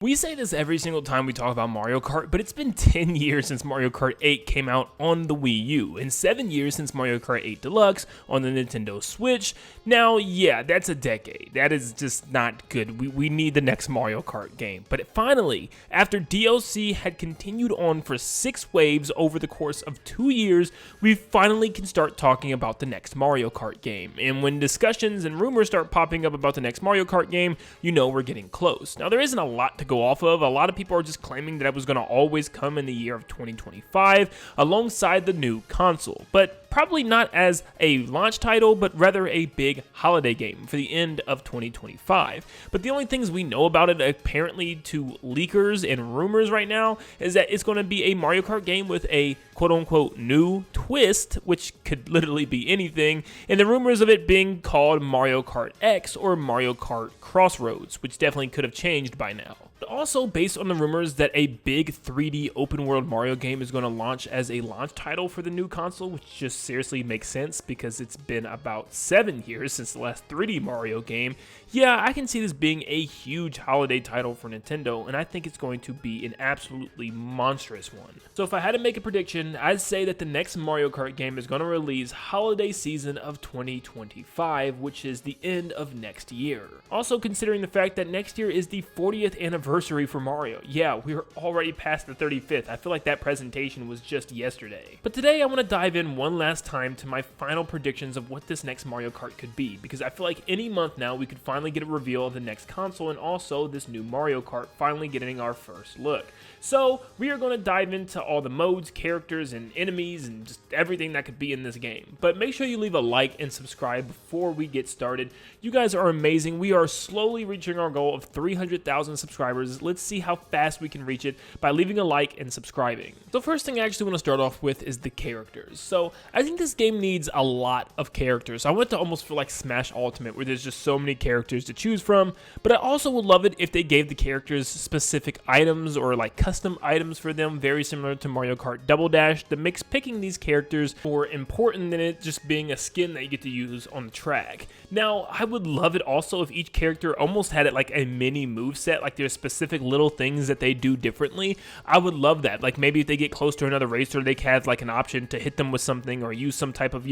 We say this every single time we talk about Mario Kart, but it's been 10 years since Mario Kart 8 came out on the Wii U, and 7 years since Mario Kart 8 Deluxe on the Nintendo Switch. Now, yeah, that's a decade. That is just not good. We need the next Mario Kart game. But finally, after DLC had continued on for 6 waves over the course of 2 years, we finally can start talking about the next Mario Kart game. And when discussions and rumors start popping up about the next Mario Kart game, you know we're getting close. Now, there isn't a lot to go off of. A lot of people are just claiming that it was going to always come in the year of 2025 alongside the new console, but probably not as a launch title, but rather a big holiday game for the end of 2025. But the only things we know about it, apparently to leakers and rumors right now, is that it's going to be a Mario Kart game with a quote-unquote new twist, which could literally be anything, and the rumors of it being called Mario Kart X or Mario Kart Crossroads, which definitely could have changed by now. Also, based on the rumors that a big 3D open world Mario game is going to launch as a launch title for the new console, which just seriously makes sense because it's been about 7 years since the last 3D Mario game. Yeah, I can see this being a huge holiday title for Nintendo, and I think it's going to be an absolutely monstrous one. So if I had to make a prediction, I'd say that the next Mario Kart game is going to release holiday season of 2025, which is the end of next year. Also considering the fact that next year is the 40th anniversary for Mario. Yeah, we're already past the 35th. I feel like that presentation was just yesterday. But today I want to dive in one last time to my final predictions of what this next Mario Kart could be, because I feel like any month now we could finally get a reveal of the next console and also this new Mario Kart finally getting our first look. So we are going to dive into all the modes, characters, and enemies, and just everything that could be in this game. But make sure you leave a like and subscribe before we get started. You guys are amazing. We are slowly reaching our goal of 300,000 subscribers. Let's see how fast we can reach it by leaving a like and subscribing. The first thing I actually want to start off with is the characters. So I think this game needs a lot of characters. I want to almost feel like Smash Ultimate, where there's just so many characters to choose from, but I also would love it if they gave the characters specific items or like custom items for them, very similar to Mario Kart Double Dash, that makes picking these characters more important than it just being a skin that you get to use on the track. Now, I would love it also if each character almost had it like a mini moveset, like there's specific little things that they do differently. I would love that. Like maybe if they get close to another racer, they have like an option to hit them with something or use some type of,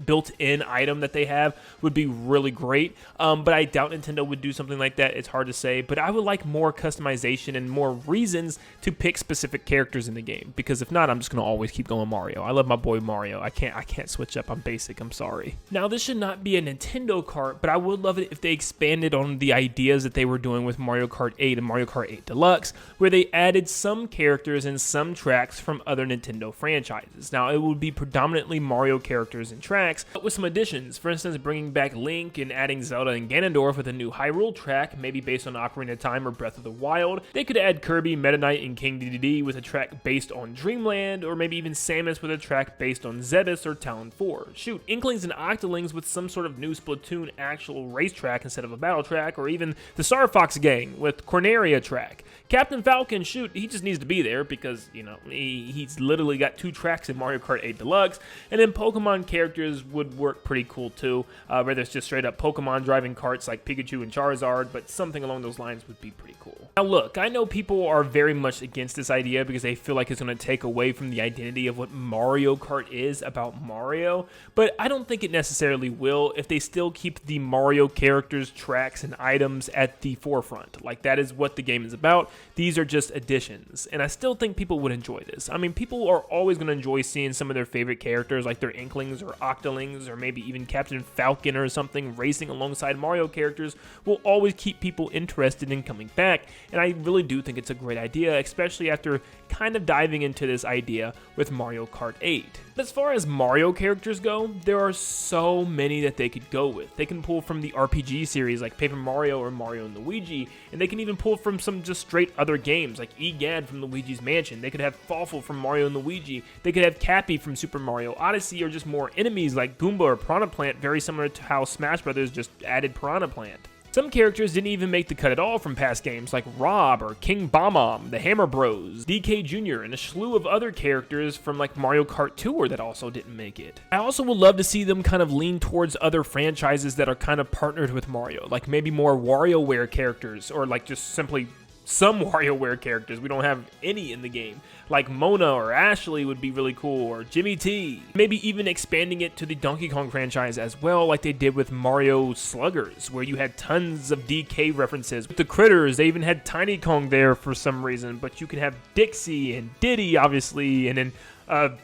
built-in item that they have would be really great. But I doubt Nintendo would do something like that. It's hard to say, but I would like more customization and more reasons to pick specific characters in the game, because if not, I'm just going to always keep going Mario. I love my boy Mario. I can't switch up. I'm basic. I'm sorry. Now, this should not be a Nintendo Kart, but I would love it if they expanded on the ideas that they were doing with Mario Kart 8 and Mario Kart 8 Deluxe, where they added some characters and some tracks from other Nintendo franchises. Now, it would be predominantly Mario characters and tracks, but with some additions. For instance, bringing back Link and adding Zelda and Ganondorf with a new Hyrule track, maybe based on Ocarina of Time or Breath of the Wild. They could add Kirby, Meta Knight, and King Dedede with a track based on Dreamland, or maybe even Samus with a track based on Zebes or Talon 4. Shoot, Inklings and Octolings with some sort of new Splatoon actual racetrack instead of a battle track, or even the Star Fox Gang with Corneria track. Captain Falcon, shoot, he just needs to be there because, he's literally got 2 tracks in Mario Kart 8 Deluxe, and then Pokemon characters would work pretty cool too, whether it's just straight up Pokemon driving carts like Pikachu and Charizard, but something along those lines would be pretty cool. Now look, I know people are very much against this idea because they feel like it's going to take away from the identity of what Mario Kart is about Mario, but I don't think it necessarily will if they still keep the Mario characters, tracks, and items at the forefront. Like, that is what the game is about. These are just additions, and I still think people would enjoy this. I mean, people are always going to enjoy seeing some of their favorite characters like their Inklings or Octolings or maybe even Captain Falcon or something racing alongside Mario characters will always keep people interested in coming back, and I really do think it's a great idea, especially after kind of diving into this idea with Mario Kart 8. But as far as Mario characters go, there are so many that they could go with. They can pull from the RPG series like Paper Mario or Mario and Luigi, and they can even pull from some just straight other games like Egad from Luigi's Mansion. They could have Fawful from Mario and Luigi. They could have Cappy from Super Mario Odyssey, or just more enemies like Goomba or Piranha Plant, very similar to how Smash Bros. Just added Piranha Plant. Some characters didn't even make the cut at all from past games, like Rob or King Bob-omb, the Hammer Bros, DK Jr., and a slew of other characters from like Mario Kart Tour that also didn't make it. I also would love to see them kind of lean towards other franchises that are kind of partnered with Mario, like maybe more WarioWare characters, or like just simply some WarioWare characters. We don't have any in the game. Like Mona or Ashley would be really cool, or Jimmy T. Maybe even expanding it to the Donkey Kong franchise as well, like they did with Mario Sluggers, where you had tons of DK references. With the Critters, they even had Tiny Kong there for some reason, but you can have Dixie and Diddy, obviously, and then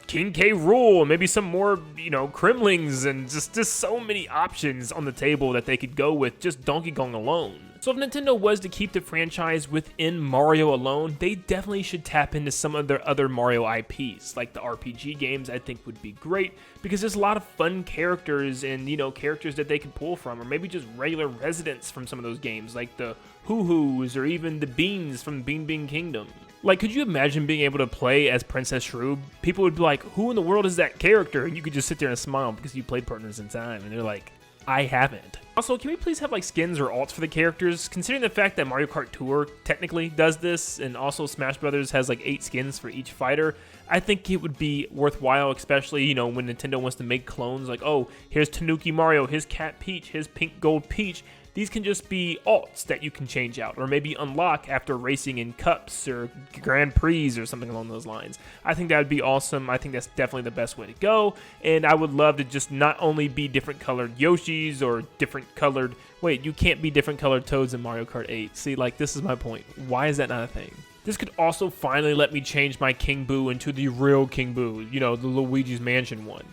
King K. Rool, and maybe some more, Kremlings, and just so many options on the table that they could go with just Donkey Kong alone. So if Nintendo was to keep the franchise within Mario alone, they definitely should tap into some of their other Mario IPs, like the RPG games. I think would be great, because there's a lot of fun characters and, characters that they could pull from, or maybe just regular residents from some of those games, like the Hoo-Hoos, or even the Beans from Bean Bean Kingdom. Like, could you imagine being able to play as Princess Shroob? People would be like, who in the world is that character? And you could just sit there and smile because you played Partners in Time, and they're like, I haven't. Also, can we please have like skins or alts for the characters? Considering the fact that Mario Kart Tour technically does this, and also Smash Brothers has like 8 skins for each fighter, I think it would be worthwhile, especially, when Nintendo wants to make clones, like, oh, here's Tanuki Mario, here's Cat Peach, here's Pink Gold Peach. These can just be alts that you can change out, or maybe unlock after racing in cups or Grand Prix or something along those lines. I think that would be awesome. I think that's definitely the best way to go, and I would love to just not only be different colored Yoshis or different colored... Wait, you can't be different colored Toads in Mario Kart 8. See, like, this is my point. Why is that not a thing? This could also finally let me change my King Boo into the real King Boo, the Luigi's Mansion one,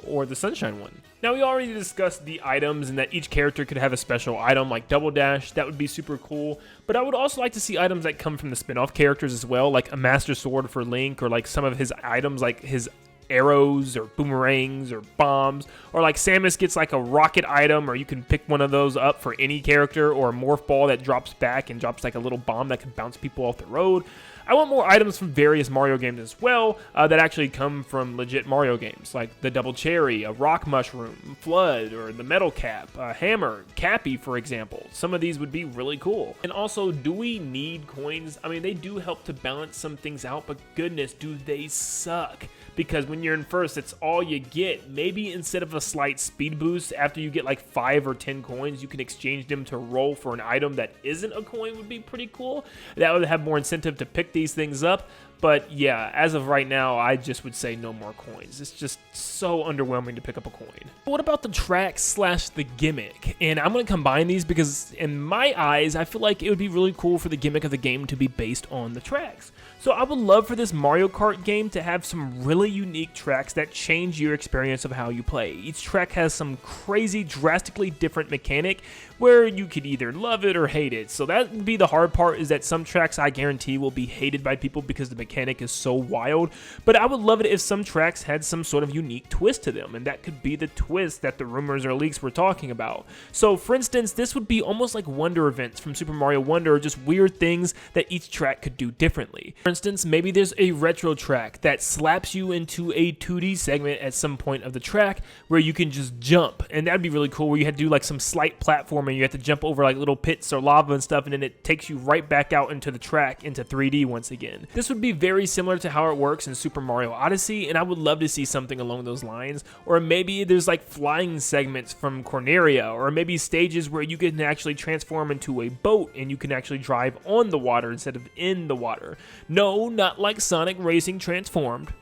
or the Sunshine one. Now, we already discussed the items and that each character could have a special item like Double Dash. That would be super cool. But I would also like to see items that come from the spin-off characters as well, like a Master Sword for Link, or like some of his items like his arrows or boomerangs or bombs, or like Samus gets like a rocket item, or you can pick one of those up for any character, or a morph ball that drops back and drops like a little bomb that can bounce people off the road. I want more items from various Mario games as well that actually come from legit Mario games, like the Double Cherry, a Rock Mushroom, Flood, or the Metal Cap, Hammer, Cappy, for example. Some of these would be really cool. And also, do we need coins? I mean, they do help to balance some things out, but goodness, do they suck. Because when you're in first, it's all you get. Maybe instead of a slight speed boost, after you get like 5 or 10 coins, you can exchange them to roll for an item that isn't a coin would be pretty cool. That would have more incentive to pick these things up. But yeah, as of right now, I just would say no more coins. It's just so underwhelming to pick up a coin. What about the track / the gimmick? And I'm going to combine these because in my eyes, I feel like it would be really cool for the gimmick of the game to be based on the tracks. So I would love for this Mario Kart game to have some really unique tracks that change your experience of how you play. Each track has some crazy, drastically different mechanic where you could either love it or hate it. So that would be the hard part, is that some tracks I guarantee will be hated by people because the mechanic is so wild. But I would love it if some tracks had some sort of unique twist to them, and that could be the twist that the rumors or leaks were talking about. So for instance, this would be almost like Wonder events from Super Mario Wonder, or just weird things that each track could do differently. For instance, maybe there's a retro track that slaps you into a 2D segment at some point of the track where you can just jump, and that'd be really cool, where you had to do like some slight platforming, you have to jump over like little pits or lava and stuff, and then it takes you right back out into the track into 3D once again. This would be very similar to how it works in Super Mario Odyssey, and I would love to see something along those lines. Or maybe there's like flying segments from Corneria, or maybe stages where you can actually transform into a boat and you can actually drive on the water instead of in the water. No, not like Sonic Racing Transformed,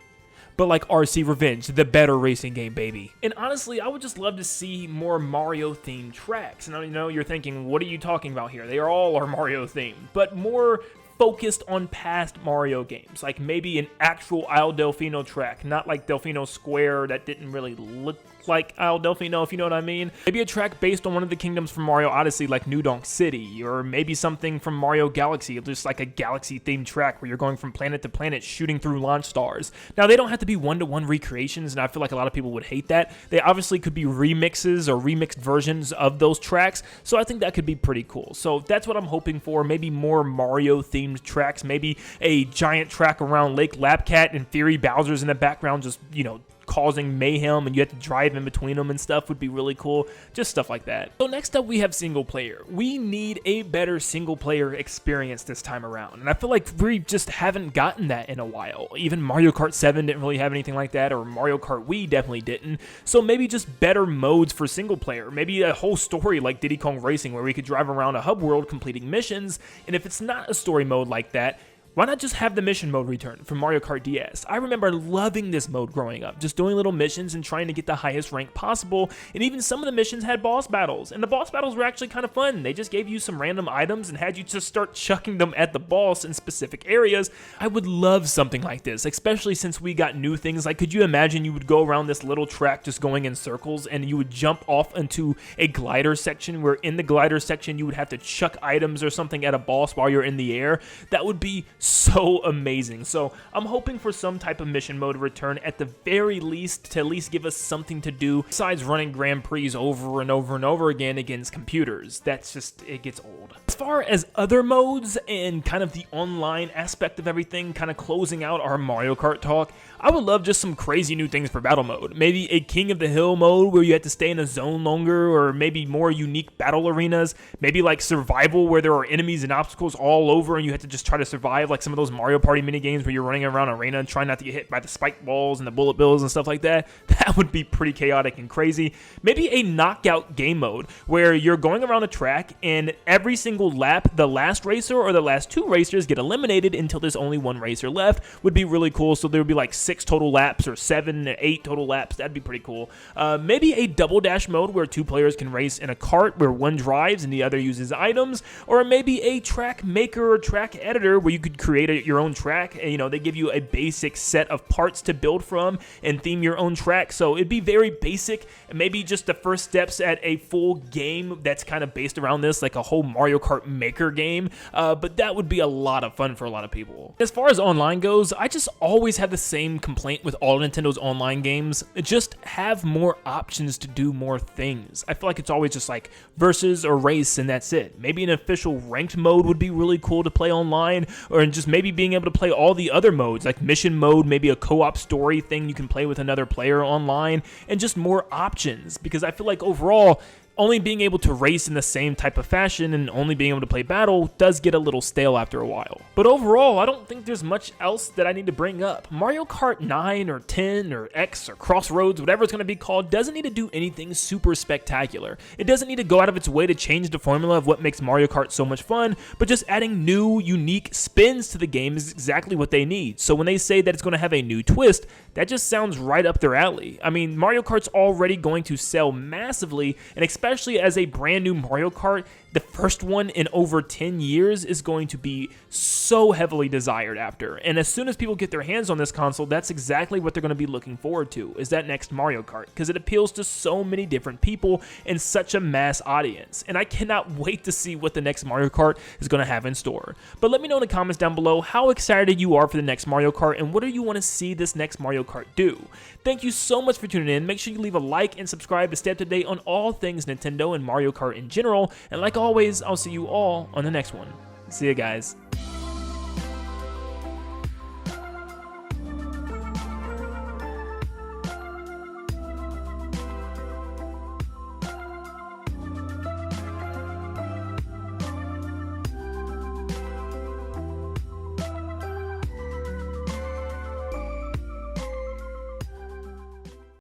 but like RC Revenge, the better racing game, baby. And honestly, I would just love to see more Mario-themed tracks. And I know you're thinking, what are you talking about here? They are all Mario-themed, but more focused on past Mario games, like maybe an actual Isle Delfino track, not like Delfino Square that didn't really look like Isle Delfino, if you know what I mean. Maybe a track based on one of the kingdoms from Mario Odyssey, like New Donk City, or maybe something from Mario Galaxy, just like a galaxy-themed track where you're going from planet to planet shooting through launch stars. Now, they don't have to be one-to-one recreations, and I feel like a lot of people would hate that. They obviously could be remixes or remixed versions of those tracks, so I think that could be pretty cool. So that's what I'm hoping for, maybe more Mario-themed tracks, maybe a giant track around Lake Lapcat, in theory Bowser's in the background just, causing mayhem and you have to drive in between them and stuff would be really cool. Just stuff like that. So next up we have single player. We need a better single player experience this time around, and I feel like we just haven't gotten that in a while. Even Mario Kart 7 didn't really have anything like that, or Mario Kart Wii definitely didn't. So maybe just better modes for single player. Maybe a whole story like Diddy Kong Racing where we could drive around a hub world completing missions, and if it's not a story mode like that, why not just have the mission mode return from Mario Kart DS? I remember loving this mode growing up, just doing little missions and trying to get the highest rank possible, and even some of the missions had boss battles, and the boss battles were actually kind of fun. They just gave you some random items and had you just start chucking them at the boss in specific areas. I would love something like this, especially since we got new things. Like, could you imagine you would go around this little track just going in circles, and you would jump off into a glider section, where in the glider section you would have to chuck items or something at a boss while you're in the air? That would be so amazing. So I'm hoping for some type of mission mode return at the very least, to at least give us something to do besides running Grand Prix over and over and over again against computers. That's just, it gets old. As far as other modes and kind of the online aspect of everything, kind of closing out our Mario Kart talk, I would love just some crazy new things for battle mode. Maybe a King of the Hill mode where you have to stay in a zone longer, or maybe more unique battle arenas. Maybe like survival where there are enemies and obstacles all over and you have to just try to survive, like some of those Mario Party minigames where you're running around an arena and trying not to get hit by the spike balls and the bullet bills and stuff like that. That would be pretty chaotic and crazy. Maybe a knockout game mode where you're going around a track and every single lap, the last racer or the last two racers get eliminated until there's only one racer left. Would be really cool. So there would be like 6 total laps or 7 or 8 total laps. That'd be pretty cool. Maybe a double dash mode where 2 players can race in a cart where one drives and the other uses items, or maybe a track maker or track editor where you could create your own track. And, you know, they give you a basic set of parts to build from and theme your own track. So it'd be very basic, and maybe just the first steps at a full game that's kind of based around this, like a whole Mario Kart Maker game. But that would be a lot of fun for a lot of people. As far as online goes, I just always have the same complaint with all Nintendo's online games. Just have more options to do more things. I feel like it's always just like versus or race and that's it. Maybe an official ranked mode would be really cool to play online, or just maybe being able to play all the other modes, like mission mode, maybe a co-op story thing you can play with another player online, and just more options, because I feel like overall, only being able to race in the same type of fashion and only being able to play battle does get a little stale after a while. But overall, I don't think there's much else that I need to bring up. Mario Kart 9 or 10 or X or Crossroads, whatever it's going to be called, doesn't need to do anything super spectacular. It doesn't need to go out of its way to change the formula of what makes Mario Kart so much fun, but just adding new, unique spins to the game is exactly what they need. So when they say that it's going to have a new twist, that just sounds right up their alley. I mean, Mario Kart's already going to sell massively, and especially as a brand new Mario Kart, the first one in over 10 years is going to be so heavily desired after. And as soon as people get their hands on this console, that's exactly what they're going to be looking forward to, is that next Mario Kart, because it appeals to so many different people and such a mass audience. And I cannot wait to see what the next Mario Kart is going to have in store. But let me know in the comments down below how excited you are for the next Mario Kart and what do you want to see this next Mario Kart do. Thank you so much for tuning in. Make sure you leave a like and subscribe to stay up to date on all things Nintendo and Mario Kart in general. And like always, I'll see you all on the next one. See you guys.